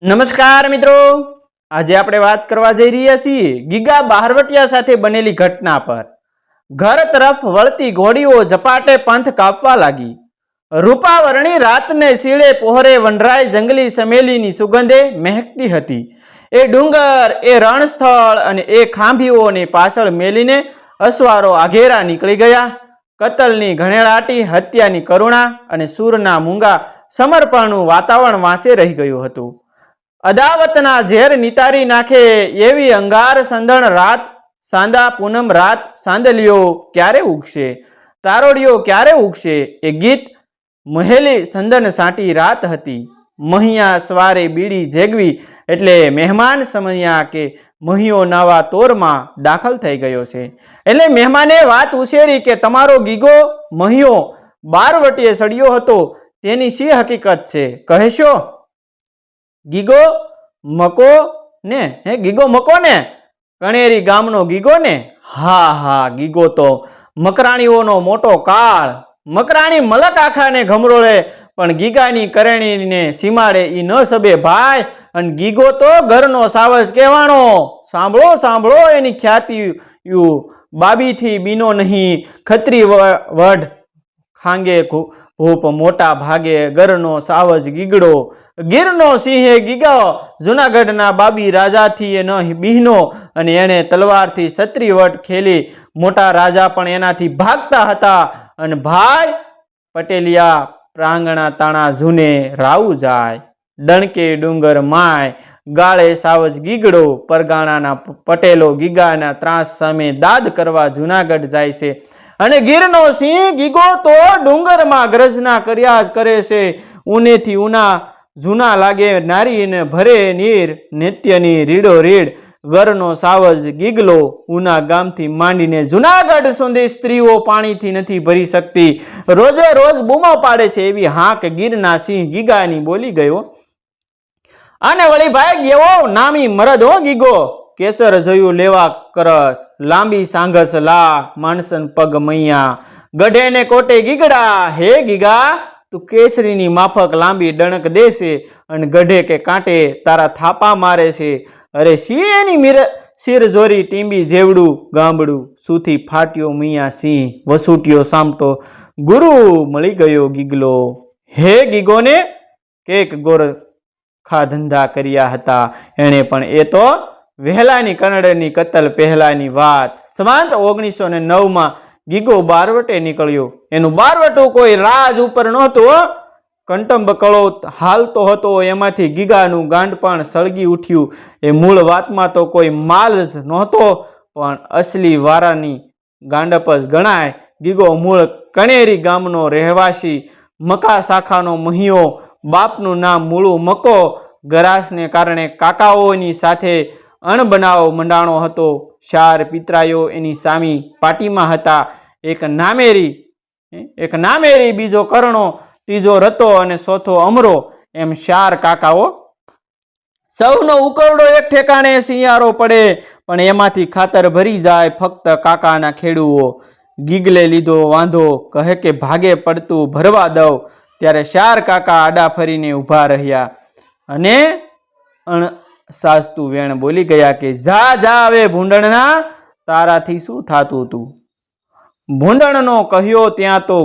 નમસ્કાર મિત્રો, આજે આપણે વાત કરવા જઈ રહ્યા છીએ ગીગા બહારવટિયા સાથે બનેલી ઘટના પર। ઘર તરફ વળતી ઘોડીઓ ઝપાટે પંથ કાપવા લાગી। રૂપાવરણી રાતને શીળે પહોરે વનરાય જંગલી સમેલીની સુગંધે મહેકતી હતી। એ ડુંગર, એ રણસ્થળ અને એ ખાંભીઓને પાછળ મેલીને અસવારો આઘેરા નીકળી ગયા। કતલની ઘણેરાટી, હત્યાની કરુણા અને સૂરના મૂંગા સમર્પણનું વાતાવરણ વાંચે રહી ગયું હતું। અદાવતના ઝેર નિતારી નાખે એવી અંગાર સંધણ રાત, સાંદા પૂનમ રાત, સાંદલિયો ક્યારે ઉગશે, તારોડિયો ક્યારે ઉગશે, એ ગીત મહેલી સંદન સાંટી રાત હતી। મહિયા સવારે બીડી જેગવી એટલે મહેમાન સમજ્યા કે મહિયો નવા તોરમાં દાખલ થઈ ગયો છે। એટલે મહેમાને વાત ઉછેરી કે તમારો ગીગો મહિયો બારવટીએ સડ્યો હતો, તેની શી હકીકત છે, કહેશો? ગીગો મકો ને? ગીગો મકો ને? કણેરી ગામનો ગીગો ને? હા હા, ગીગો તો મકરાણીઓનો મોટો કાળ। મકરાણી મલક આખાને ગમરોળે પણ ગીગાની કરેણીને સીમાડે ઈ ન સબે ભાઈ। અને ગીગો તો ઘરનો સાવજ કહેવાણો। સાંભળો સાંભળો એની ખ્યાતિ, બાબીથી બીનો નહીં, ખત્રી વઢ ખાંગે ભૂપ, મોટા ભાગે ઘરનો સાવજ ગીગડો। ગીરનો સિંહે ગીગો, જુનાગઢના બાબી રાજાથી ન બિહનો, અને એણે તલવારથી છત્રી વટ ખેલી। મોટા રાજા પણ એનાથી ભાગતા હતા। અને ભાઈ પટેલિયા પ્રાંગણા તાણા જૂને રાવું જાય, ડણકે ડુંગર માય, ગાળે સાવજ ગીગડો। પરગાણાના પટેલો ગીગાના ત્રાસ સામે દાદ કરવા જુનાગઢ જાય છે। અને ગીરનો સિંહ ગીગો તો ડુંગરમાં ગર્જના કર્યા જ કરે છે। ઊનેથી ઊના જૂના લાગે નારીને ભરે નીર, નિત્યની રીડો રીડ ઘરનો સાવજ ગીગલો। ઉના ગામથી માંડીને જુનાગઢ સુધી સ્ત્રીઓ પાણીથી નથી ભરી શકતી, રોજે રોજ બૂમો પાડે છે, એવી હાંક ગીરના સિંહ ગીગાની બોલી ગયો। અને વળી ભાઈ ગેવો નામી મરદ હો ગીગો, કેસર જોયું લેવા કરસ, લાંબી સાંઘસ લા, માણસન પગ મૈયા, ગઢે ને કોટે ગીગડા। હે ગીગા, તું કેસરીની માફક લાંબી ડણક દેશે અને ગઢે કે કાંટે તારા થાપા મારે છે। અરે સી એની શિરજોરી ટીંબી જેવડું ગામડું, સુથી ફાટ્યો મિયા સિંહ, વસૂટ્યો સામટો ગુરુ મળી ગયો ગીગલો। હે ગીગોને કેક ગોરખા ધંધા કર્યા હતા એણે, પણ એ તો વહેલાની કનડની કતલ પહેલાની વાત। સંવત 1909 ગીગો બારવટે નીકળ્યો। એનું બારવટું કોઈ રાજ ઉપર નહોતું, કંટંબ કળો હાલતો હતો, એમાંથી ગીગાનું ગાંડપણ સળગી ઉઠ્યું। એ મૂળ વાતમાં તો કોઈ માલ જ નહોતો, પણ અસલી વારાની ગાંડપ જ ગણાય। ગીગો મૂળ કણેરી ગામનો રહેવાસી, મકા શાખાનો મહિયો, બાપનું નામ મૂળું મકો। ગરાસને કારણે કાકાઓની સાથે અણબનાવ મંડાણો હતો। 4 પિતરાઈઓ એની સામી પાટીમાં હતા। એક નામેરી, બીજો કરણો, ત્રીજો રતો અને ચોથો અમરો, એમ 4 કાકાઓ। સૌનો ઉકરડો એક ઠેકાણે શિયારો પડે, પણ એમાંથી ખાતર ભરી જાય ફક્ત કાકાના ખેડૂઓ। ગીગલે લીધો વાંધો, કહે કે ભાગે પડતું ભરવા દઉં। ત્યારે 4 કાકા આડા ફરીને ઊભા રહ્યા અને સાજતું વેણ બોલી ગયા કે જા જા હવે ભૂંડણના, તારાથી શું થાતું હતું? ભૂંડણનો કહ્યો ત્યાં તો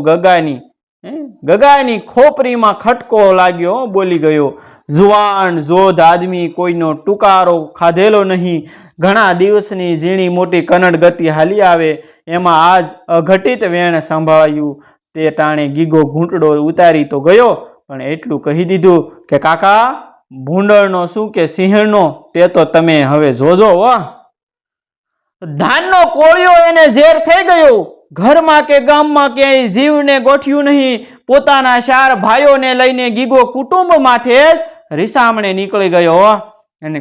ગગાની ખોપરીમાં ખટકો લાગ્યો, બોલી ગયો, જુવાન જોધ આદમી, કોઈનો ટુકારો ખાધેલો નહીં, ઘણા દિવસની ઝીણી મોટી કનડ ગતિ હાલી આવે, એમાં આજ અઘટિત વેણ સંભાળ્યું। તે ટાણે ગીગો ઘૂંટડો ઉતારી તો ગયો, પણ એટલું કહી દીધું કે કાકા, ભૂંડળનો શું કે સિંહણનો, તે તો તમે હવે જોજો હો। ધાનનો કોળિયો એને ઝેર થઈ ગયો। ઘરમાં કે ગામમાં ક્યાંય જીવને ગોઠ્યું નહીં। પોતાના 4 ભાઈઓને લઈને ગીગો કુટુંબ માથે જ રીસામણે નીકળી ગયો। અને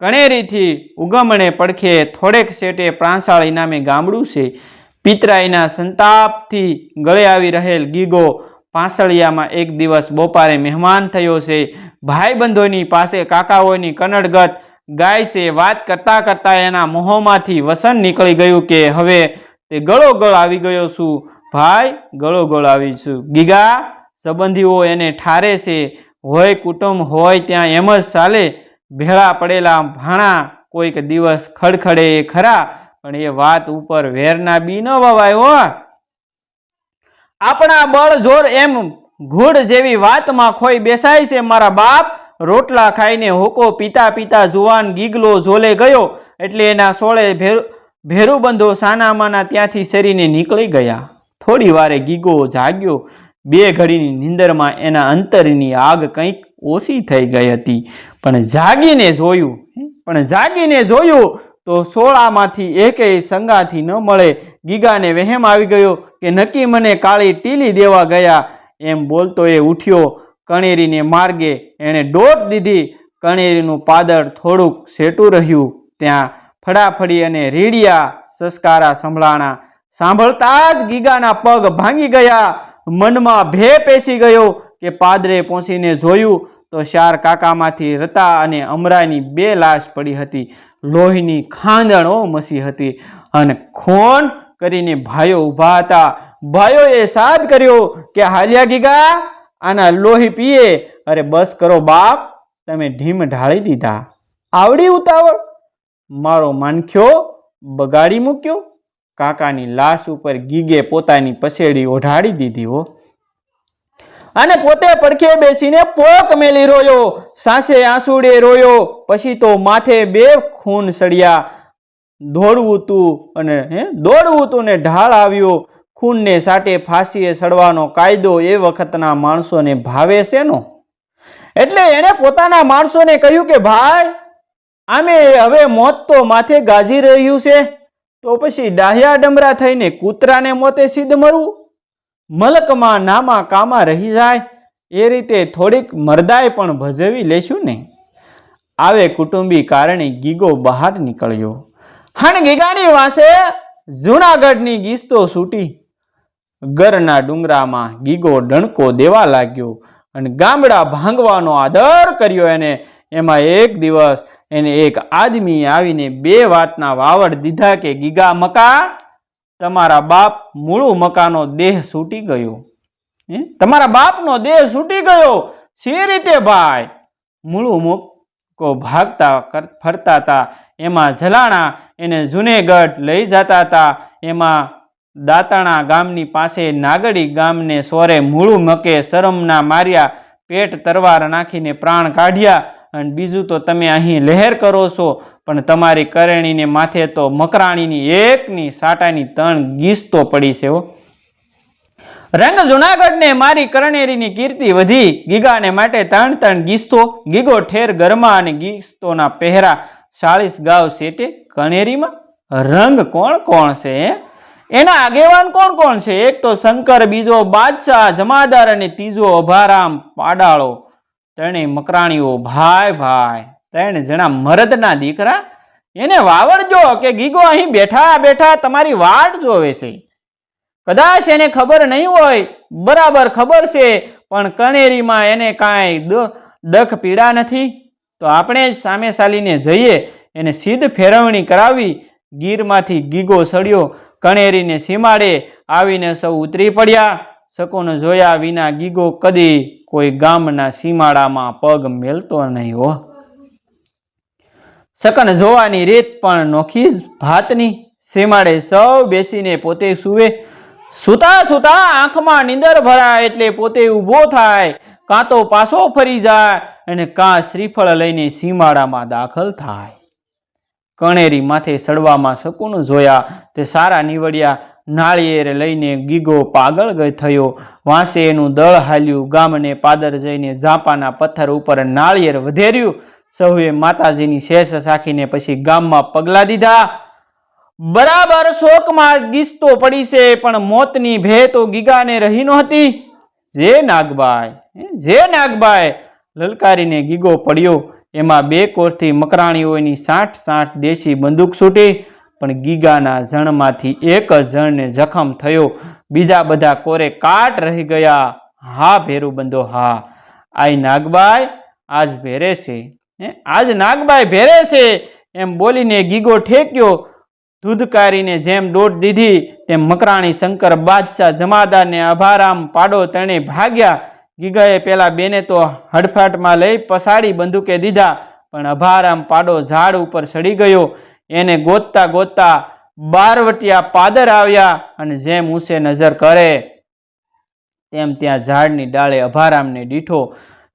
કણેરીથી ઉગમણે પડખે થોડેક શેટે પ્રાંસાળી નામે ગામડું છે। પિતરાઈના સંતાપથી ગળે આવી રહેલ ગીગો પાંસળિયામાં એક દિવસ બપોરે મહેમાન થયો છે। ભાઈબંધોની પાસે કાકાઓની કનડગત ગાય છે। વાત કરતા કરતા એના મોંમાંથી વસન નીકળી ગયું કે હવે તે ગળોગળ આવી ગયો છું ભાઈ, ગળોગળ આવી છું। ગીગા સંબંધીઓ એને ઠારે છે, હોય કુટુંબ હોય ત્યાં એમ જ ચાલે. ભેળા પડેલા ભાણા કોઈક દિવસ ખડખડે એ ખરા, પણ એ વાત ઉપર વેરના બી ન વવાય હો. આપણા બળ જોર એમ ઘૂડ જેવી વાતમાં ખોઈ બેસાય છે. મારા બાપ રોટલા ખાઈને હોકો પીતા પીતા જુવાન ગીગલો ઝોલે ગયો એટલે એના સોળે ભેરુબંધો સાનામાના ત્યાંથી સરીને નીકળી ગયા. થોડી વારે ગીગો જાગ્યો. 2 ઘડીની નીંદરમાં એના અંતરની આગ કંઈક ઓછી થઈ ગઈ હતી. પણ જાગીને જોયું તો સોળામાંથી એકેય સંગાથી ન મળે. ગીગાને વહેમ આવી ગયો કે નક્કી મને કાળી ટીલી દેવા ગયા. એમ બોલતો એ ઉઠ્યો. કણેરીને માર્ગે એણે દોટ દીધી. કણેરીનું પાદર થોડુંક સેટું રહ્યું. ત્યાં ફડાફડી અને રીડિયા સસકારા સંભળાણા. સાંભળતા જ ગીગાના પગ ભાંગી ગયા. મનમાં ભે પેસી ગયો કે પાદરે પહોંચીને જોયું તો 4 કાકામાંથી રતા અને અમરાની 2 લાશ પડી હતી. લોહીની ખાંદણો મસી હતી અને ખોન કરીને ભાઈઓ ઊભા હતા. ભાઈઓએ સાદ કર્યો કે હાલ્યા ગીગા, આના લોહી પીએ. અરે બસ કરો બાપ, તમે ઢીમ ઢાળી દીધા. આવડી ઉતાવળ? મારો માનખ્યો બગાડી મૂક્યો. કાકાની લાશ ઉપર ગીગે પોતાની પસેડી ઓઢાડી દીધી હો, અને પોતે પડખે બેસીને પોક મેલી રોયો. સાસે આંસુડે રોયો. પછી તો માથે 2 ખૂન સળિયા. દોડવું તું ને ઢાળ આવ્યો. ખૂનને સાટે ફાંસીએ સડવાનો કાયદો એ વખતના માણસોને ભાવે શેનો? એટલે એણે પોતાના માણસોને કહ્યું કે ભાઈ, આમે હવે મોત તો માથે ગાજી રહ્યું છે, તો પછી ડાહ્યા ડમરા થઈને કૂતરાને મોતે સીધ મરવું? મલકમાં નામા કામા રહી જાય એ રીતે થોડીક મરદાય પણ ભજવી લેશું ને. આવે કુટુંબી કારણે ગીગો બહાર નીકળ્યો. હણ ગીગાની વાંસે જૂનાગઢની ગીસ્તો છૂટી. ગરના ડુંગરામાં ગીગો ડણકો દેવા લાગ્યો અને ગામડા ભાંગવાનો આદર કર્યો. એમાં એક દિવસ એને એક આદમી આવીને 2 વાતના વાવડ દીધા કે ગીગા મકા, તમારા બાપ મૂળું મકાનો દેહ છૂટી ગયો. તમારા બાપનો દેહ છૂટી ગયો? સી રીતે ભાઈ? મૂળું મુકો ભાગતા ફરતા હતા. એમાં જલાણા એને જુનેગઢ લઈ જતા હતા. એમાં દાતાણા ગામની પાસે નાગડી ગામને સોરે મૂળું મકે શરમના માર્યા પેટ તરવાર નાખીને પ્રાણ કાઢ્યા. અને બીજું તો તમે અહીં લહેર કરો છો, પણ તમારી કરેણીને માથે તો મકરાણીની 1ની સાટાની 3 ગીસ્તો પડી છે. રંગ જુનાગઢને મારી કરણેરીની કીર્તિ વધી. ગીગાને માટે 3 ગીસ્તો. ગીગો ઠેર ગરમા અને ગીસ્તોના પહેરા 40 ગાવ સેટે. કણેરીમાં રંગ કોણ છે? એના આગેવાન કોણ છે? એક તો શંકર, બીજો બાદશાહ જમાદાર અને ત્રીજો અભારામ પાડાળો. 3 મકરાણીઓ ભાઈ. 3 જણા મરદના દીકરા. એને વાવડજો કે ગીગો અહીં બેઠા બેઠા તમારી વાટ જોવે છે. કદાચ એને ખબર નહીં હોય, બરાબર ખબર છે, પણ કણેરીમાં એને કાંઈ દખ પીડા નથી. તો આપણે જ સામે ચાલીને જઈએ, એને સીધ ફેરવણી કરાવી. ગીરમાંથી ગીગો સળ્યો. કણેરીને સીમાડે આવીને સૌ ઉતરી પડ્યા. શકુન જોયા વિના ગીગો કદી કોઈ ગામના સીમાડામાં પગ મેલતો નહીં હો. શકન જોવાની રીત પણ નોખી જ ભાતની. સીમાડે સૌ બેસીને પોતે સૂવે. સૂતા આંખમાં નીંદર ભરાય એટલે પોતે ઊભો થાય, કાં તો પાછો ફરી જાય અને કાં શ્રીફળ લઈને સીમાડામાં દાખલ થાય. કણેરી માથે સડવામાં શકુન જોયા તે સારા નીવડ્યા. નાળિયેર લઈને ગીગો પાગળ થયો. વાંસે એનું દળ હાલ્યું. ગામને પાદર જઈને ઝાંપાના પથ્થર ઉપર નાળિયેર વધેર્યું. સૌએ માતાજીની શેષ સાખીને પછી ગામમાં પગલા દીધા. બરાબર શોકમાં ગીસ્તો પડી છે, પણ મોતની ભે તો ગીગાને રહી નહોતી. જે નાગભાઈ લલકારીને ગીગો પડ્યો. એમાં 2 કોરથી મકરાણીઓની 60 દેશી બંદૂક છૂટી, પણ ગીગાના જણમાંથી 1 જ જણને જખમ થયો. બીજા બધા કોરે કાટ રહી ગયા. હા ભેરુબંધો હા, આઈ નાગબાઈ આજ ભેરે છે. આજ નાગબાઈ ભેરે છે એમ બોલીને ગીગો ઠેક્યો. ધૂધકારીને જેમ દોટ દીધી તેમ મકરાણી, શંકર, બાદશાહ, જમાદાર ને અભારામ પાડો 3 ભાગ્યા. ગીગાએ પેલા બેને તો હડફાટમાં લઈ પસાડી બંદૂકે દીધા, પણ અભારામ પાડો ઝાડ ઉપર ચડી ગયો. એને ગોતતા ગોતતા બારવટિયા પાદર આવ્યા અને જેમ ઊંચે નજર કરે તેમ ત્યાં ઝાડની ડાળે અભારામને દીઠો.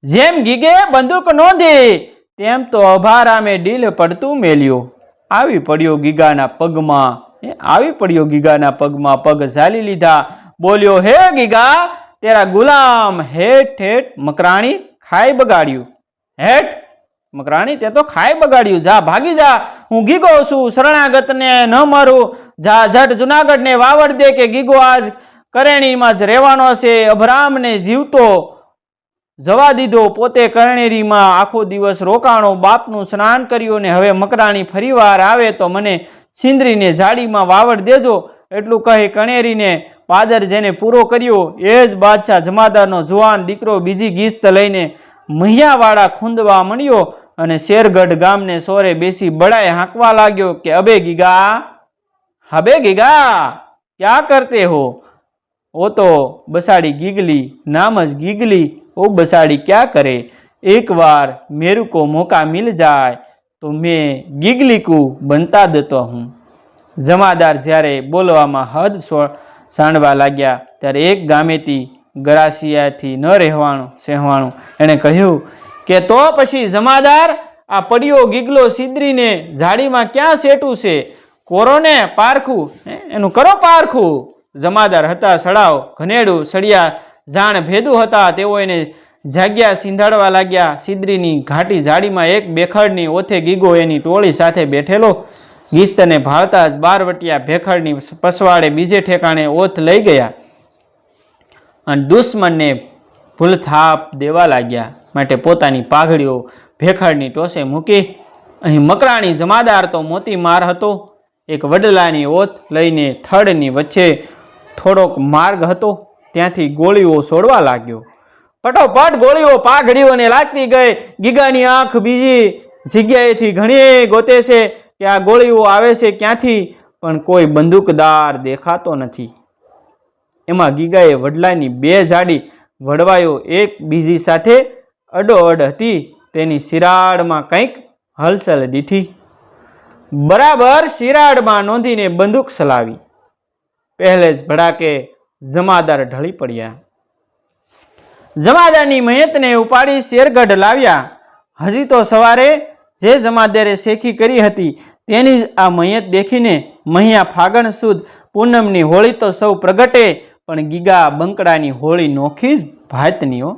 જેમ ગીગે બંદૂક નોંધી તેમ તો અભારામે ડીલ પડતું મેલ્યો. આવી પડ્યો ગીગાના પગમાં પગ ઝાલી લીધા. બોલ્યો, હે ગીગા, તેરા ગુલામ હેઠ હેઠ મકરાણી ખાઈ બગાડ્યું. હેઠ મકરાણી, તે તો ખાઈ બગાડ્યું. જા, ભાગી જા, હું ગીગો છું, શરણાગતને ન મારું. જા, ઝટ જુનાગઢને વાવડ દે કે ગીગો આજ કરેણીમાં જ રહેવાનો છે. અભરામને જીવતો જવા દીધો, પોતે કરણેરીમાં આખો દિવસ રોકાણો, બાપનું સ્નાન કર્યું ને હવે મકરાણી ફરીવાર આવે તો મને સિંદરીને જાડીમાં વાવડ દેજો. એટલું કહી કણેરીને પાદર જેને પૂરો કર્યો એ જ બાદશાહ જમાદારનો જુવાન દીકરો બીજી ગીસ્ત લઈને મહિયાવાળા ખૂંદવા મળ્યો અને શેરગઢ ગામને સોરે બેસી બડાએ હાંકવા લાગ્યો કે અબે ગીગા ક્યા કરતે હો? ઓ તો બસાડી ગીગલી, नाम જ गीगली, ओ बसाड़ी क्या करे? एक बार मेरे को मौका मिल जाए तो मैं गीगली को बनता देता हूँ. जमादार જ્યારે બોલવામાં હદ સાંડવા લાગ્યા ત્યારે એક ગામેથી ગરાસિયાથી ન રહેવાનું સહેવાણું એણે કહ્યું કે તો પછી જમાદાર, આ પડ્યો ગીગલો સિદ્રીને જાડીમાં ક્યાં સેટું છે? કોરોને પારખું, એનું કરો પારખું. જમાદાર હતા સડાવ ઘનેડું સળિયા જાણ ભેદું હતા, તેઓ એને જાગ્યા સિંધાડવા લાગ્યા. સિદ્રીની ઘાટી જાડીમાં એક બેખડની ઓથે ગીગો એની ટોળી સાથે બેઠેલો. ગીસ્તને ભાળતા જ બારવટિયા ભેખડની પસવાડે બીજે ઠેકાણે ઓથ લઈ ગયા અને દુશ્મનને ભૂલથાપ દેવા લાગ્યા. માટે પોતાની પાઘડીઓ ભેખડની ટોસે મૂકી. અહીં મકરાણી જમાદાર તો મોતી માર હતો. એક વડલાની ઓથ લઈને થડની વચ્ચે થોડોક માર્ગ હતો, ત્યાંથી ગોળીઓ છોડવા લાગ્યો. પટોપટ ગોળીઓ પાઘડીઓને લાગતી ગઈ. ગીગાની આંખ બીજી જગ્યાએથી ઘણી ગોતે છે કે આ ગોળીઓ આવે છે ક્યાંથી, પણ કોઈ બંદૂકદાર દેખાતો નથી. એમાં ગીગાએ વડલાની બે જાડી વડવાયો એક બીજી સાથે અડોઅડ હતી, તેની શિરાડમાં કંઈક હલચલ દીઠી. બરાબર શિરાડમાં નોંધીને બંદૂક ચલાવી. પહેલે જ ભડાકે જમાદાર ઢળી પડ્યા. જમાદારની મયતને ઉપાડી શેરગઢ લાવ્યા. હજી તો સવારે જે જમાદારે શેખી કરી હતી તેની જ આ મયત દેખીને મહિયા ફાગણ સુદ પૂનમની હોળી તો સૌ પ્રગટે, પણ ગીગા બંકડાની હોળી નોખી જ ભાતનીઓ.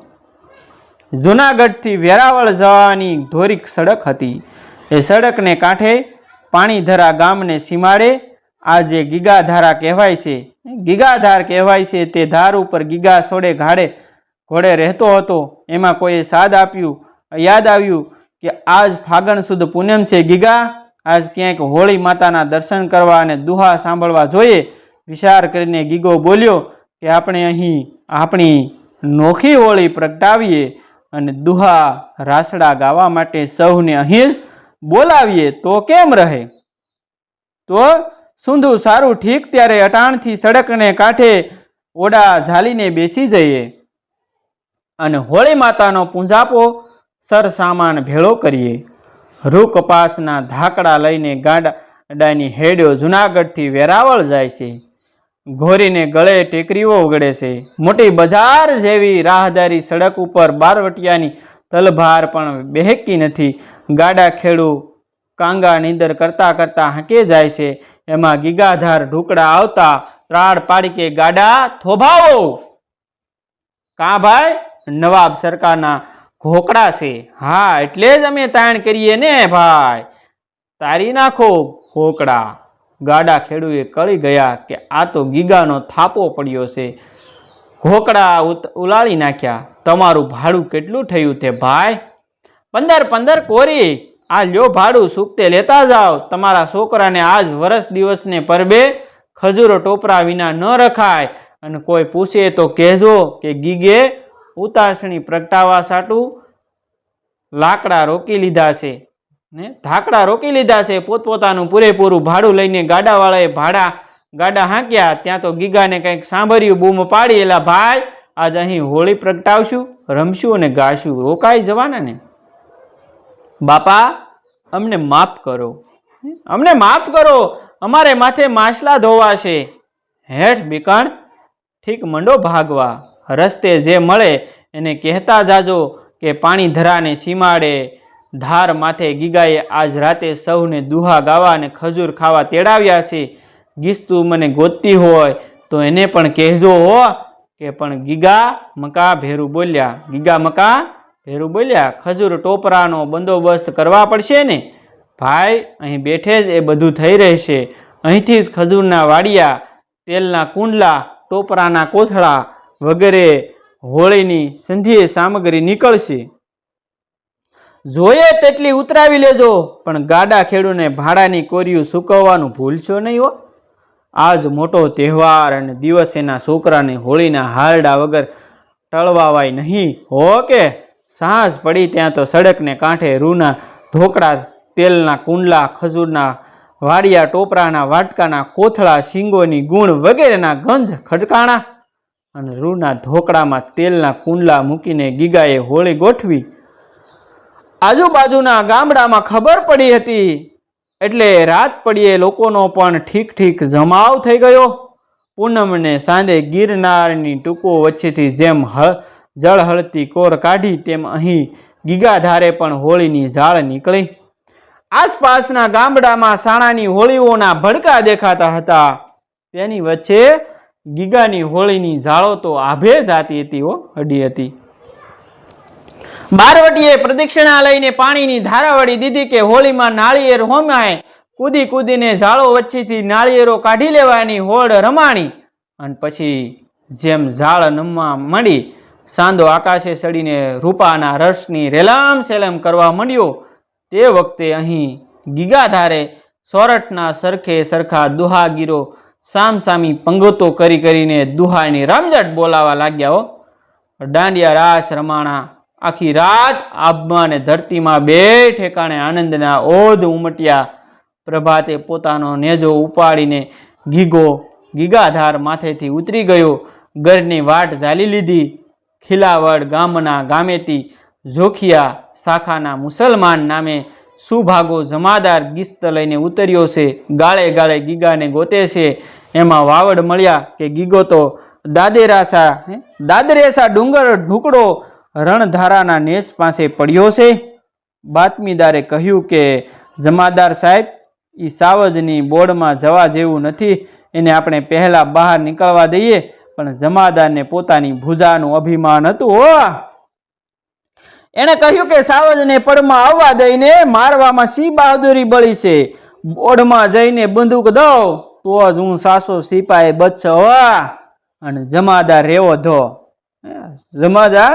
જૂનાગઢથી વેરાવળ જવાની ધોરી સડક હતી. એ સડકને કાંઠે પાણીધરા ગામને સીમાડે આ જે ગીગાધારા કહેવાય છે, ગીગાધાર કહેવાય છે, તે ધાર ઉપર ગીગા સોડે ઘોડે રહેતો હતો. એમાં કોઈએ યાદ આવ્યું કે આજ ફાગણ સુદ પૂનમ છે. ગીગા, આજ ક્યાંક હોળી માતાના દર્શન કરવા અને દુહા સાંભળવા જોઈએ. વિચાર કરીને ગીગો બોલ્યો કે આપણે અહીં આપણી નોખી હોળી પ્રગટાવીએ અને દુહા રાસડા ગાવા માટે સૌને અહીં જ બોલાવીએ તો કેમ રહે? તો સૂંધું સારું ઠીક. ત્યારે અટાણથી સડકને કાંઠે ઓડા ઝાલીને બેસી જઈએ અને હોળી માતાનો પૂંજાપો સરસામાન ભેળો કરીએ. રૂ કપાસના ધાકડા લઈને ગાડાની હેડ્યો જૂનાગઢથી વેરાવળ જાય છે. ઘોરીને ગળે ટેકરીઓ ઉગડે છે. મોટી બજાર જેવી રાહદારી સડક ઉપર બારવટિયાની તલભાર પણ બેહકી નથી. ગાડા ખેડૂ કાંગા નીંદર કરતા કરતા હાંકે જાય છે. એમાં ગીગાધાર ઢુકડા આવતા ત્રાડ પાડી કે ગાડા થોભાવો. કા ભાઈ? નવાબ સરકારના ઘોકડા છે. હા, એટલે જ અમે તાણ કરીએ ને ભાઈ, તારી નાખો ઘોકડા. ગાડા ખેડૂએ કળી ગયા કે આ તો ગીગાનો થાપો પડ્યો છે. ઘોકડા ઉલાળી નાખ્યા. તમારું ભાડું કેટલું થયું તે ભાઈ? 15 કોરી. આ લ્યો ભાડું, સૂકતે લેતા જાઓ. તમારા છોકરાને આજ વરસ દિવસને પરબે ખજૂરો ટોપરા વિના ન રખાય. અને કોઈ પૂછે તો કહેજો કે ગીગે ઉતાસણી પ્રગટાવા સાટું લાકડા રોકી લીધા છે ને ધાકડા રોકી લીધા છે. પોતપોતાનું પૂરેપૂરું ભાડું લઈને ગાડાવાળાએ ગાડા હાંક્યા. ત્યાં તો ગીગાને કંઈક સાંભળ્યું, બૂમ પાડી, એલા ભાઈ આજ અહીં હોળી પ્રગટાવશું, રમશું અને ગાશું. રોકાઈ જવાના ને? બાપા, અમને માફ કરો, અમને માફ કરો, અમારે માથે માછલા ધોવાશે. હેઠ બીકણ, ઠીક મંડો ભાગવા. રસ્તે જે મળે એને કહેતા જાજો કે પાણી ધરાને સીમાડે. ધાર માથે ગીગાએ આજ રાતે સૌને દુહા ગાવા અને ખજૂર ખાવા તેડાવ્યા છે. ગીસ્તું મને ગોતતી હોય તો એને પણ કહેજો હો. કે પણ ગીગા મકા ભેરું બોલ્યા. ગીગા મકા ભેરું બોલ્યા, ખજૂર ટોપરાનો બંદોબસ્ત કરવા પડશે ને ભાઈ. અહીં બેઠે જ એ બધું થઈ રહેશે. અહીંથી જ ખજૂરના વાડિયા, તેલના કુંડલા, ટોપરાના કોથળા વગેરે હોળીની સંધીએ સામગ્રી નીકળશે. જોઈએ તેટલી ઉતરાવી લેજો, પણ ગાડા ખેડૂને ભાડાની કોરિયું સૂકવવાનું ભૂલશો નહીં હો. આજ મોટો તહેવાર અને દિવસ એના છોકરાને હોળીના હારડા વગર ટળવાવાય નહીં હો. કે સાંજ પડી ત્યાં તો સડકને કાંઠે રૂના ઢોકળા, તેલના કુંડલા, ખજૂરના વાડિયા, ટોપરાના વાટકાના કોથળા, શીંગોની ગુણ વગેરેના ગંજ ખડકાણા. અને રૂના ઢોકળામાં તેલના કુંડલા મૂકીને ગીગાએ હોળી ગોઠવી. આજુબાજુના ગામડામાં ખબર પડી હતી એટલે રાત પડીએ લોકોનો પણ ઠીક ઠીક જમાવ થઈ ગયો. પૂનમને સાંજે ગિરનારની ટૂંકો વચ્ચેથી જેમ જળહળતી કોર કાઢી તેમ અહીં ગીગાધારે પણ હોળીની ઝાળ નીકળી. આસપાસના ગામડામાં સાણાની હોળીઓના ભડકા દેખાતા હતા. તેની વચ્ચે ગીગાની હોળીની ઝાળો તો આભે જાતી હતી હો, અડી હતી. બારવટીએ પ્રદક્ષિણા લઈને પાણીની ધારાવળી દીધી કે હોળીમાં નાળિયેર હોમાય. કૂદી કૂદીને ઝાળો વચ્ચેથી નાળિયેરો કાઢી લેવાની હોડ રમાણી. અને પછી જેમ ઝાળ નમવા માંડી, સાંદો આકાશે ચડીને રૂપાના રસની રેલામ સેલમ કરવા માંડ્યો. તે વખતે અહીં ગીગાધારે સોરઠના સરખે સરખા દુહાગીરો સામસામી પંગતો કરીને દુહાની રમઝટ બોલાવા લાગ્યા હો. દાંડિયા રાસ રમાણા. આખી રાત આબમાં અને ધરતીમાં બે ઠેકાણે આનંદના ઓધ ઉમટ્યા. પ્રભાતે પોતાનો નેજો ઉપાડીને ગીગાધાર માથેથી ઉતરી ગયો. ઘરની વાટ ઝાલી લીધી. ખીલાવડ ગામના ગામેથી જોખિયા શાખાના મુસલમાન નામે સુભાગો જમાદાર ગિસ્ત લઈને ઉતર્યો છે. ગાળે ગાળે ગીગાને ગોતે છે. એમાં વાવડ મળ્યા કે ગીગો તો દાદરેસા ડુંગર ઢુકડો રણધારાના નેસ પાસે પડ્યો છે. બાતમીદારે કહ્યું કે જમાદાર સાહેબ, એ સાવજની બોર્ડમાં જવા જેવું નથી. એને આપણે પહેલા બહાર નીકળવા દઈએ. પણ જમાદારને પોતાની ભુજાનું અભિમાન હતું હો. એણે કહ્યું કે સાવજને પડમાં આવવા દઈને મારવામાં સી બહાદુરી બળી છે. બોર્ડમાં જઈને બંદૂક દઉં તો જ હું સાસો સિપાહી બચશો હો. અને જમાદાર રેવો ધો. જમાદાર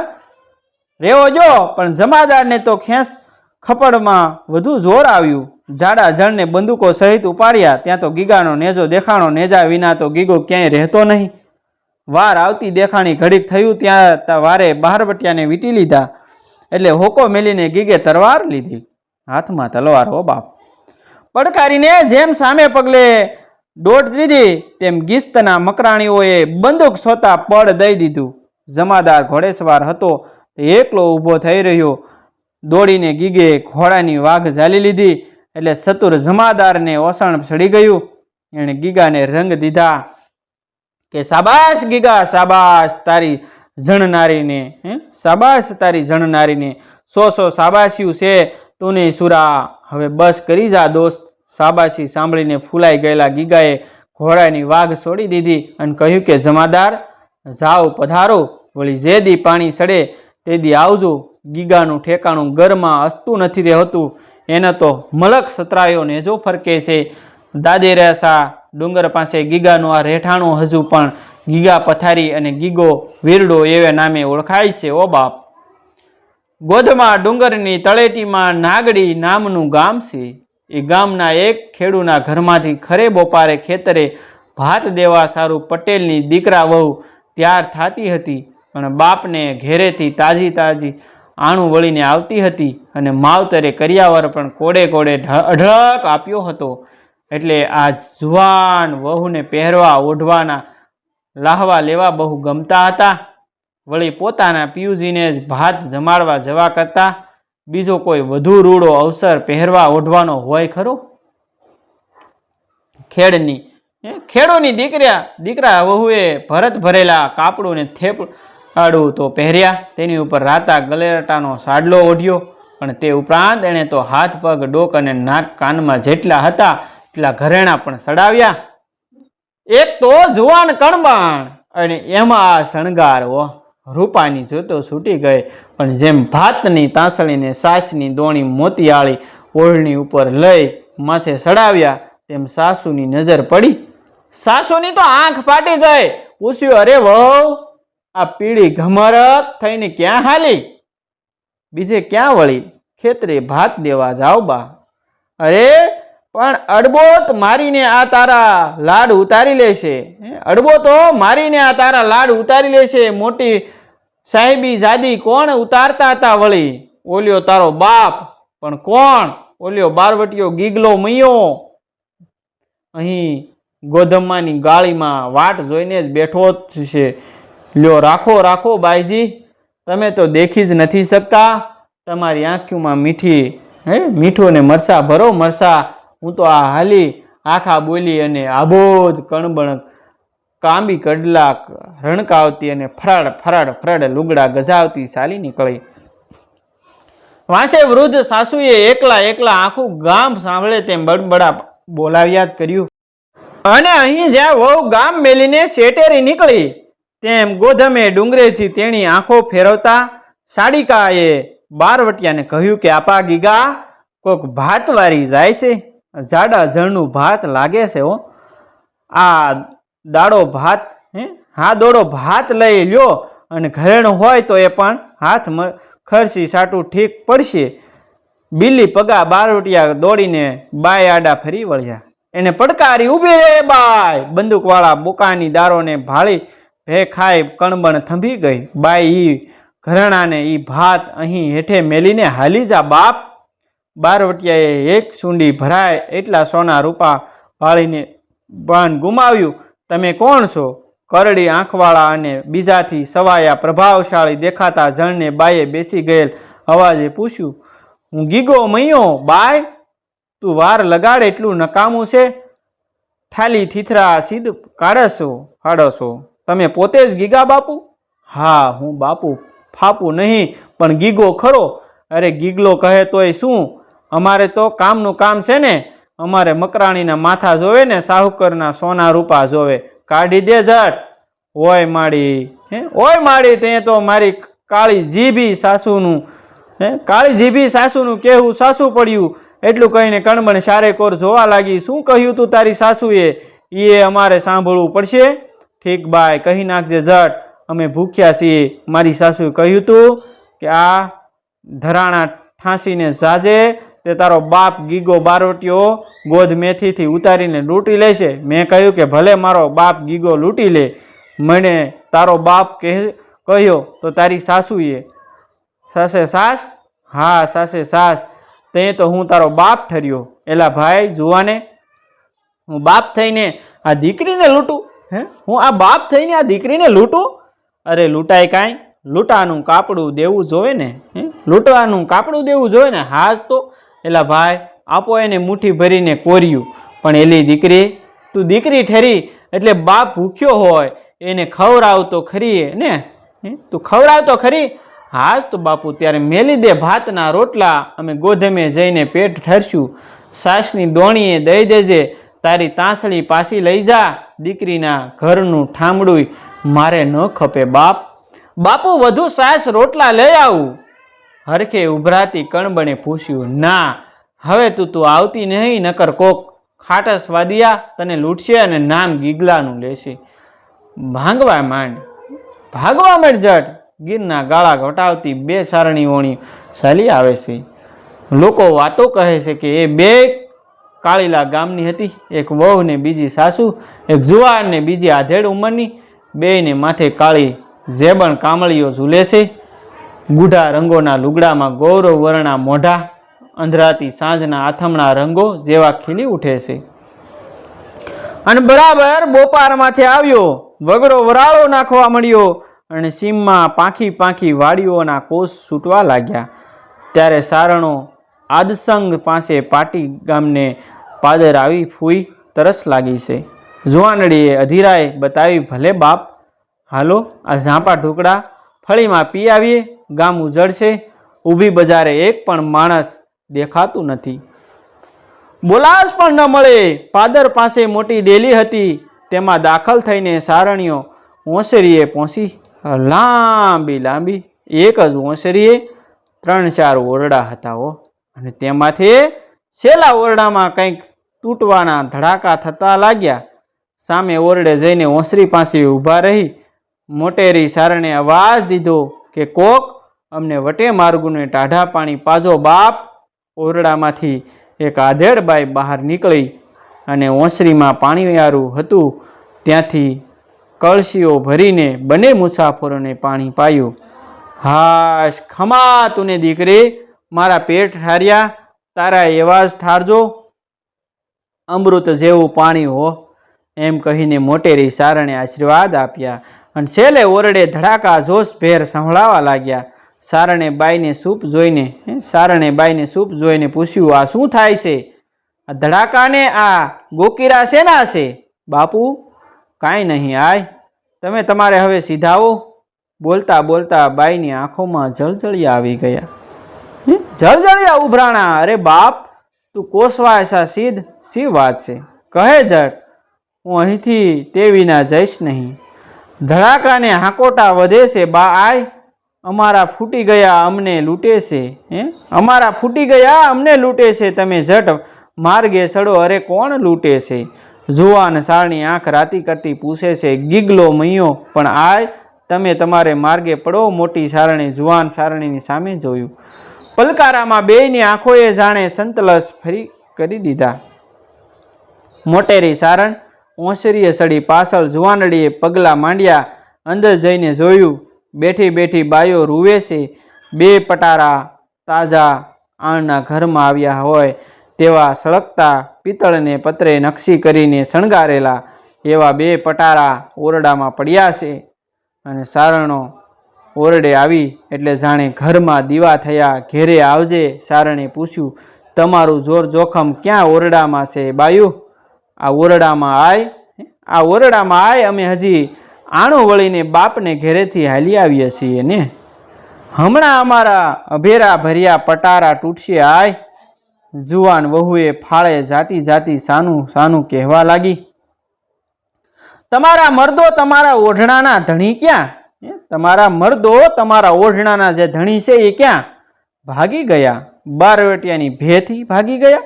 રેવો જો. પણ જમાદારને તો ખેંચ ખપડમાં વધુ જોર આવ્યું. જાડા જણને બંદૂકો સહિત ઉપાડ્યા. ત્યાં તો ગીગાનો નેજો દેખાણો. નેજા વિના તો ગીગો ક્યાંય રહેતો નહીં. વાર આવતી દેખાણી ઘડીક થયું ત્યાં વારે બહારવટિયાને વીંટી લીધા. એટલે હોકો મેલીને ગીગે તલવાર લીધી. હાથમાં તલવાર હો બાપ. પડકારીને જેમ સામે પગલે દોડ દીધી તેમ ગિસ્તના મકરાણીઓએ બંદૂક સોતા પડ દઈ દીધું. જમાદાર ઘોડેસવાર હતો તે એકલો ઊભો થઈ રહ્યો. દોડીને ગીગે ઘોડાની વાઘ ઝાલી લીધી. એટલે ચતુર જમાદારને ઓસણ ચડી ગયું. એણે ગીગાને રંગ દીધા કે શાબાશ ગીગા, શાબાશ તારી જણનારીને, શાબાશ તારી જણનારીને. 100 શાબાશિયું છે તું નહીં સુરા. હવે બસ કરી જા દોસ્ત. શાબાશી સાંભળીને ફૂલાઈ ગયેલા ગીગાએ ઘોડાની વાઘ છોડી દીધી અને કહ્યું કે જમાદાર જાઓ પધારો. વળી જે દી પાણી સડે તે દી આવજો. ગીગાનું ઠેકાણું ઘરમાં અસતું નથી રહેતું. એને તો મલક સતરાયો નેજો ફરકે છે. દાદેરાસા ડુંગર પાસે ગીગાનું આ રહેઠાણું હજુ પણ ગીગા પથારી અને ગીગો વીરડો એવે નામે ઓળખાય છે ઓ બાપ. ગોધમાં ડુંગરની તળેટીમાં નાગડી નામનું ગામ છે. એ ગામના એક ખેડૂના ઘરમાંથી ખરે બપારે ખેતરે ભાત દેવા સારું પટેલની દીકરા વહુ તૈયાર થતી હતી. પણ બાપને ઘેરેથી તાજી આણું વળીને આવતી હતી અને માવતરે કરિયાવર પણ કોડે કોડે અઢળક આપ્યો હતો. એટલે આ જુવાન વહુને પહેરવા ઓઢવાના લાહવા લેવા બહુ ગમતા હતા. વળી પોતાના પિયુજીને જ ભાત જમાડવા જવા કરતા બીજો કોઈ વધુ રૂડો અવસર પહેરવા ઓઢવાનો હોય ખરો? ખેડોની દીકરા વહુએ ભરત ભરેલા કાપડું ને થેપડું તો પહેર્યા, તેની ઉપર રાતા ગલેટાનો સાડલો ઓઢ્યો, પણ તે ઉપરાંત એણે તો હાથ પગ ડોક અને નાક કાનમાં જેટલા હતા એટલા ઘરેણા પણ સડાવ્યા. એક તો જુવાન કણબાણ અને એમાં શણગાર રૂપાની જોતો છૂટી ગઈ, પણ જેમ ભાતની તાંસળીને સાસની દોણી મોતિયાળી ઓળણી ઉપર લઈ માથે સડાવ્યા તેમ સાસુની નજર પડી. સાસુની તો આંખ ફાટી ગઈ. પૂછ્યું, અરે વહુ, આ પીળી ઘમરક થઈને ક્યાં હાલી? બીજે ક્યાં વળી? ખેતરે ભાત દેવા જાવ બા. અરે પણ અડબોત મારીને આ તારા લાડ ઉતારી લેશે. અડબોતો મારીને આ તારા લાડ ઉતારી લેશે. મોટી સાહેબી જાદી કોણ ઉતારતા હતા વળી? ઓલ્યો તારો બાપ. પણ કોણ? ઓલ્યો બારવટીયો ગીગલો મૈયો. અહીં ગોધમ્માની ગાળીમાં વાટ જોઈને જ બેઠો છે. લ્યો રાખો રાખો બાઈજી, તમે તો દેખી જ નથી શકતા. તમારી આંખોમાં મીઠું ને મરસા ભરો મરસા. હું તો આ હાલી આખા બોલી અને આબોધ કણબણ કાંબી કડલા રણકાવતી અને ફરાડ લુગડા ગજાવતી ચાલી નીકળી. વાંસે વૃદ્ધ સાસુએ એકલા આખું ગામ સાંભળે તેમ બડબડા બોલાવ્યા જ કર્યું. અને અહીં જ્યાં વહુ ગામ મેલીને શેટેરી નીકળી તેમ ગોધમે ડુંગરેથી તેની આંખો ફેરવતા સાડિકાએ બારવટિયાને કહ્યું કે આપા ગીગા, કોક ભાત વારી જાય છે. જાડા જળનું ભાત લાગે છે હો. આ દાડો ભાત દોડો ભાત લઈ લ્યો, અને ઘરેણું હોય તો એ પણ હાથ ખર્ચી સાટું ઠીક પડશે. બિલ્લી પગા બારવટિયા દોડીને બાય આડા ફરી વળ્યા. એને પડકારી, ઊભી રે બાય. બંદૂકવાળા બોકાની દારોને ભાળી ભે ખાઈ કણબણ થંભી ગઈ. બાઈ ઈ ઘરેણાને ઈ ભાત અહીં હેઠે મેલીને હાલી જા બાપ. બારવટિયાએ એક સુંડી ભરાય એટલા સોના રૂપા ભાળીને ભાન ગુમાવ્યું. તમે કોણ છો? કરડી આંખવાળા અને બીજાથી સવાયા પ્રભાવશાળી દેખાતા જણને બાઈએ બેસી ગયેલ અવાજે પૂછ્યું, હું ગીગો મૈયો બાય. તું વાર લગાડે એટલું નકામું છે? ઠાલી થીથરા સીધ કાઢશો. તમે પોતે જ ગીગા બાપુ? હા, હું બાપુ ફાપુ નહીં, પણ ગીગો ખરો. અરે ગીગલો કહે તોય શું, અમારે તો કામનું કામ છે ને. અમારે મકરાણીના માથા જોવે ને સાહુકરના સોના રૂપા જોવે. કાઢી દે જટ. ઓય માડી તે તો મારી કાળી જીભી સાસુનું કહેવું સાસુ પડ્યું. એટલું કહીને કણબણ શારેકોર જોવા લાગી. શું કહ્યું તું તારી સાસુએ? એ અમારે સાંભળવું પડશે. ઠીક બાય, કહી નાખજે જટ, અમે ભૂખ્યા છીએ. મારી સાસુએ કહ્યું તું કે આ ધરાણા ઠાંસીને જાજે, તે તારો બાપ ગીગો બારવટીયો ગોધ મેથીથી ઉતારીને લૂંટી લેશે. મેં કહ્યું કે ભલે મારો બાપ ગીગો લૂંટી લે. મને તારો બાપ કહ્યો તો તારી સાસુએ? સાસે સાસ? હા, સાસે સાસ. તે તો હું તારો બાપ ઠર્યો. એલા ભાઈ જુવાને, હું બાપ થઈને આ દીકરીને લૂંટું? હું આ બાપ થઈને આ દીકરીને લૂંટું? અરે લૂંટાય કાંઈ? લૂંટાનું કાપડું દેવું જોવે ને. લૂંટવાનું કાપડું દેવું જોવે ને. હાજ તો. એલા ભાઈ આપો એને મુઠ્ઠી ભરીને કોર્યું. પણ એલી દીકરી, તું દીકરી ઠરી એટલે બાપ ભૂખ્યો હોય એને ખવડાવતો ખરી ને. તું ખવડાવતો ખરી? હાજ તો બાપુ, ત્યારે મેલી દે ભાતના રોટલા, અમે ગોધમે જઈને પેટ ઠરશું. સાસની દોણીએ દઈ દેજે. તારી તાંસળી પાછી લઈ જા. દીકરીના ઘરનું ઠામડું મારે ન ખપે બાપ. બાપુ વધુ સાસ રોટલા લઈ આવું? હરખે ઉભરાતી કણબણે પૂછ્યું. ના, હવે તું આવતી નહીં, નકર કોક ખાટસ વાદિયા તને લૂંટશે અને નામ ગીગલાનું લેશે. ભાગવા માંડ જટ. ગીરના ગાળા ઘટાવતી બે સારણી ઓણી ચાલી આવે છે. લોકો વાતો કહે છે કે એ બે કાળીલા ગામની હતી. એક વહુ ને બીજી સાસુ, એક જુવાન ને બીજી આધેડ ઉંમરની. બેયને માથે કાળી ઝેબણ કામળીઓ ઝૂલે છે. ગૂઢા રંગોના લુગડામાં ગૌરવ વર્ણા મોઢા અંધરાતી સાંજના આથમણા રંગો જેવા ખીલી ઉઠે છે. અને બરાબર બોપારમાંથી આવ્યો, વગડો વરાળો નાખવા મળ્યો અને સીમમાં પાંખી પાંખી વાડીઓના કોષ છૂટવા લાગ્યા. ત્યારે સારણો આદસંગ પાસે પાટી ગામને પાદર આવી ફૂઈ તરસ લાગી છે. જુવાનડીએ અધીરાએ બતાવી, ભલે બાપ, હાલો આ ઝાંપા ઢોકળા ફળીમાં પી આવીએ, ગામ ઉજળશે. ઊભી બજારે એક પણ માણસ દેખાતું નથી. બોલાસ પણ ન મળે. પાદર પાસે મોટી ડેલી હતી, તેમાં દાખલ થઈને સારણીઓ ઓસરીએ પહોંચી. લાંબી લાંબી એક જ ઓસરીએ 3-4 ઓરડા હતા હો. અને તેમાંથી છેલ્લા ઓરડામાં કંઈક તૂટવાના ધડાકા થતા લાગ્યા. સામે ઓરડે જઈને ઓસરી પાસે ઊભા રહી મોટેરી સારણે અવાજ દીધો કે કોક અમને વટે માર્ગુને ટાઢા પાણી પાજો બાપ. ઓરડામાંથી એક આધેડબાઈ બહાર નીકળી અને ઓસરીમાં પાણીયારું હતું ત્યાંથી કળશીઓ ભરીને બંને મુસાફરોને પાણી પાયું. હાશ ખમા તુને દીકરી, મારા પેટ ઠાર્યા, તારા એવા જ ઠારજો, અમૃત જેવું પાણી હો, એમ કહીને મોટેરી સારણે આશીર્વાદ આપ્યા. અને છેલ્લે ઓરડે ધડાકા જોશભેર સંભળાવા લાગ્યા. સારણે બાઈને સૂપ જોઈને પૂછ્યું, આ શું થાય છે? આ ધડાકાને આ ગોકીરા શેના છે? બાપુ કાંઈ નહીં, આય તમે તમારે હવે સીધાઓ. બોલતા બોલતા બાઈની આંખોમાં જળજળિયા આવી ગયા. જળજળિયા ઉભરાણા. અરે બાપ, તું કોસવાયસા સીધ સી વાત છે? કહે જટ, હું અહીંથી તે વિના જઈશ નહીં. ધડાકાને હાકોટા વધે છે બા, આય. અમારા ફૂટી ગયા અમને લૂંટે છે. અમારા ફૂટી ગયા અમને લૂંટે છે. તમે જટ માર્ગે સડો. અરે કોણ લૂંટે છે? જુવાન સારણી આંખ રાતી કરતી પૂછે છે. ગીગલો મૈયો પણ આય, તમે તમારે માર્ગે પડો. મોટી સારણી જુવાન સારણીની સામે જોયું. પલકારામાં બેયની આંખોએ જાણે સંતલસ ફરી કરી દીધા. મોટેરી સારણ ઓસરીએ સડી પાછળ જુવાનડીએ પગલાં માંડ્યા. અંદર જઈને જોયું, બેઠી બેઠી બાયો રૂવે છે. 2 પટારા તાજા આણના ઘરમાં આવ્યા હોય તેવા સળગતા પિત્તળને પત્રે નકશી કરીને શણગારેલા એવા 2 પટારા ઓરડામાં પડ્યા છે. અને સારણો ઓરડે આવી એટલે જાણે ઘરમાં દીવા થયા. ઘેરે આવજે, સારણે પૂછ્યું. તમારું જોર જોખમ ક્યાં ઓરડામાં છે બાયું? આ ઓરડામાં આય, આ ઓરડામાં આય. અમે હજી આણું વળીને બાપને ઘેરેથી હાલી આવીએ છીએ ને. હમણાં અમારા અભેરા ભર્યા પટારા તૂટશે, આય. જુવાન વહુએ ફાળે જાતી જાતી સાનું સાનું કહેવા લાગી. તમારા મર્દો તમારા ઓઢણાના ધણી ક્યાં? તમારા મર્દો તમારા ઓઢણાના જે ધણી છે એ ક્યાં? ભાગી ગયા. બારવટિયાની ભેથી ભાગી ગયા.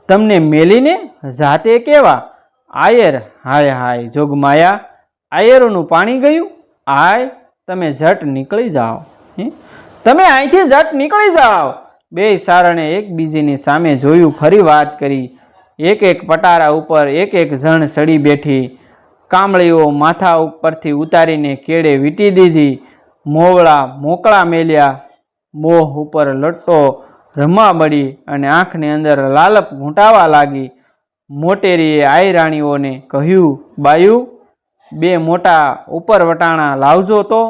તમને મેલીને જાતે કેવા? આયર, હાય હાય જોગમાયા, આયરોનું પાણી ગયું. આય, તમે જટ નીકળી જાઓ. તમે અહીંથી જટ નીકળી જાઓ. 2 સારણે એકબીજીની સામે જોયું, ફરી વાત કરી. એક પટારા ઉપર એક જણ સડી બેઠી. કામળીઓ માથા ઉપરથી ઉતારીને કેળે વીંટી દીધી. મોવળા મોકળા મેલ્યા. મોહ ઉપર લટ્ટો રમવા મળી અને આંખની અંદર લાલપ ઘૂંટાવા લાગી. મોટેરીએ આયરાણીઓને કહ્યું, બાયું 2 મોટા ઉપર વટાણા લાવજો તો.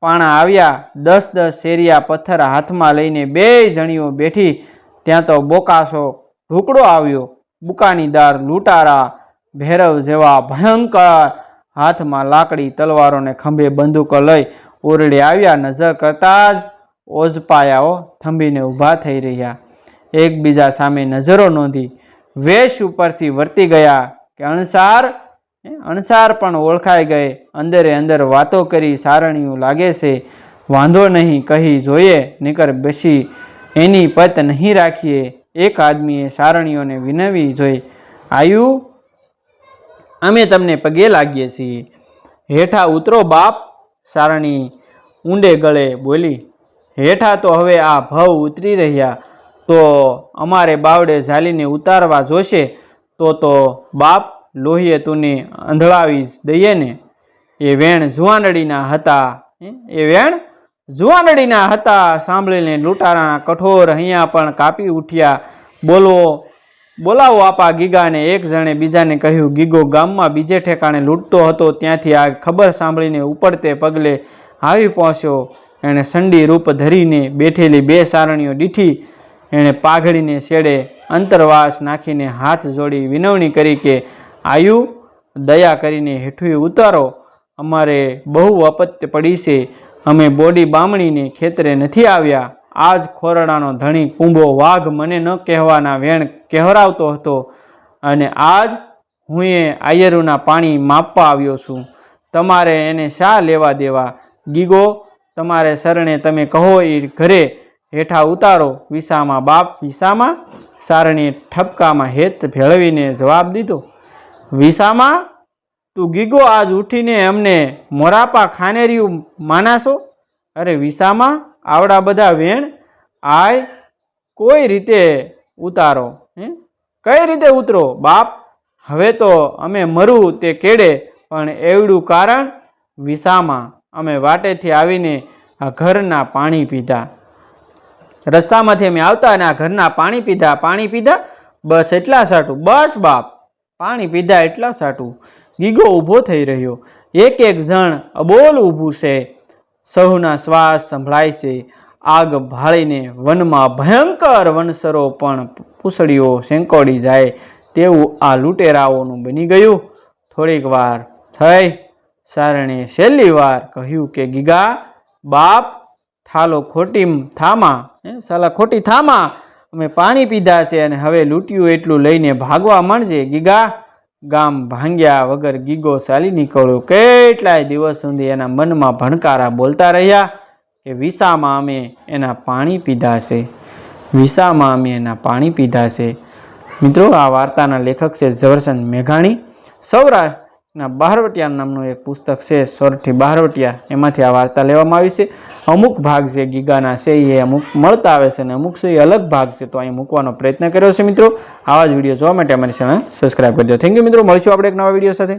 પાણા આવ્યા. 10 શેરિયા પથ્થર હાથમાં લઈને 2 જણીઓ બેઠી. ત્યાં તો બોકાસો ઢોકળો આવ્યો. બુકાનીદાર લૂંટારા ભૈરવ જેવા ભયંકર હાથમાં લાકડી તલવારોને ખંભે બંદૂકો લઈ ઓરડે આવ્યા. નજર કરતા જ ઓઝપાયાઓ થંભીને ઊભા થઈ રહ્યા. એકબીજા સામે નજરો નોંધી વેશ ઉપરથી વર્તી ગયા કે અણસાર પણ ઓળખાઈ ગઈ. અંદરે અંદર વાતો કરી. સારણીયું લાગે છે, વાંધો નહીં, કહી જોઈએ, નીકર બેસી એની પત નહીં રાખીએ. એક આદમીએ સારણીઓને વિનવી જોઈ, આયુ, અમે તમને પગે લાગીએ છીએ, હેઠા ઉતરો બાપ. સારણી ઊંડે ગળે બોલી, હેઠા તો હવે આ ભવ ઉતરી રહ્યા, તો અમારે બાવડે ઝાલીને ઉતારવા જોશે. તો બાપ લોહીએ તુને અંધળાવી દઈએ ને. એ વેણ જુવાનડીના હતા. સાંભળીને લૂંટારાના કઠોર અહીંયા પણ કાપી ઉઠ્યા. બોલાવો આપા ગીગાને. એક જણે બીજાને કહ્યું, ગીગો ગામમાં બીજે ઠેકાણે લૂંટતો હતો, ત્યાંથી આ ખબર સાંભળીને ઉપડતે પગલે આવી પહોંચ્યો। એણે સંડી રૂપ ધરીને બેઠેલી 2 સારણીઓ દીઠી। એણે પાઘડીને શેડે અંતરવાસ નાખીને હાથ જોડી વિનવણી કરી કે આયુ દયા કરીને હેઠું ઉતારો, અમારે બહુ અપત્ય પડી છે। અમે બોડી બામણીને ખેતરે નથી આવ્યા। આજ ખોરડાનો ધણી કુંભો વાઘ મને ન કહેવાના વેણ કહેવરાવતો હતો અને આજ હું આયરુના પાણી માપવા આવ્યો છું। તમારે એને શા લેવા દેવા? ગીગો તમારે શરણે તમે કહો એ ઘરે હેઠા ઉતારો। વિસામા બાપ વિસામા? સારણીએ ઠપકામાં હેત ભેળવીને જવાબ દીધો, વિસામા તું ગીગો આજ ઉઠીને અમને મોરાપા ખાનેરિયું માનાશો? અરે વિસામા, આવડા બધા વેણ આય કોઈ રીતે ઉતારો? કઈ રીતે ઉતરો બાપ? હવે તો અમે મરું તે કેડે, પણ એવડું કારણ? વિસામા, અમે વાટેથી આવીને આ ઘરના પાણી પીધા। રસ્તામાંથી અમે આવતા અને આ ઘરના પાણી પીધા। પાણી પીધા બસ એટલા સાટું? બસ બાપ, પાણી પીધા એટલા સાટું। ગીગો ઊભો થઈ રહ્યો। એક જણ અબોલ ઊભું છે। સહુના શ્વાસ સંભળાય છે। આગ ભાળીને વનમાં ભયંકર વનસરો પણ પૂંછડીઓ સેંકોડી જાય તેવું આ લૂંટેરાઓનું બની ગયું। થોડીક વાર થઈ। સારણે છેલ્લી વાર કહ્યું કે ગીગા બાપ, ઠાલો ખોટી થામા, સાલા ખોટી થામા, અમે પાણી પીધા છે અને હવે લૂંટ્યું એટલું લઈને ભાગવા માંડજે ગીગા। ગામ ભાંગ્યા વગર ગીગો ચાલી નીકળ્યો। કેટલાય દિવસ સુધી એના મનમાં ભણકારા બોલતા રહ્યા કે વિસામાં અમે એના પાણી પીધા છે, વિસામાં અમે એના પાણી પીધા છે। મિત્રો, આ વાર્તાના લેખક છે ઝવેરચંદ મેઘાણી। સૌરાષ્ટ્રના બહારવટિયા નામનું એક પુસ્તક છે, સોરઠી બહારવટિયા, એમાંથી આ વાર્તા લેવામાં આવી છે। અમુક ભાગ જે ગીગાના છે એ અમુક મળતા આવે છે અને અમુક છે એ અલગ ભાગ છે, તો અહીં મૂકવાનો પ્રયત્ન કર્યો છે। મિત્રો, આવા જ વિડીયો જોવા માટે અમારી ચેનલ સબસ્ક્રાઈબ કરી દો। થેન્ક યુ મિત્રો, મળીશું આપણે એક નવા વિડીયો સાથે।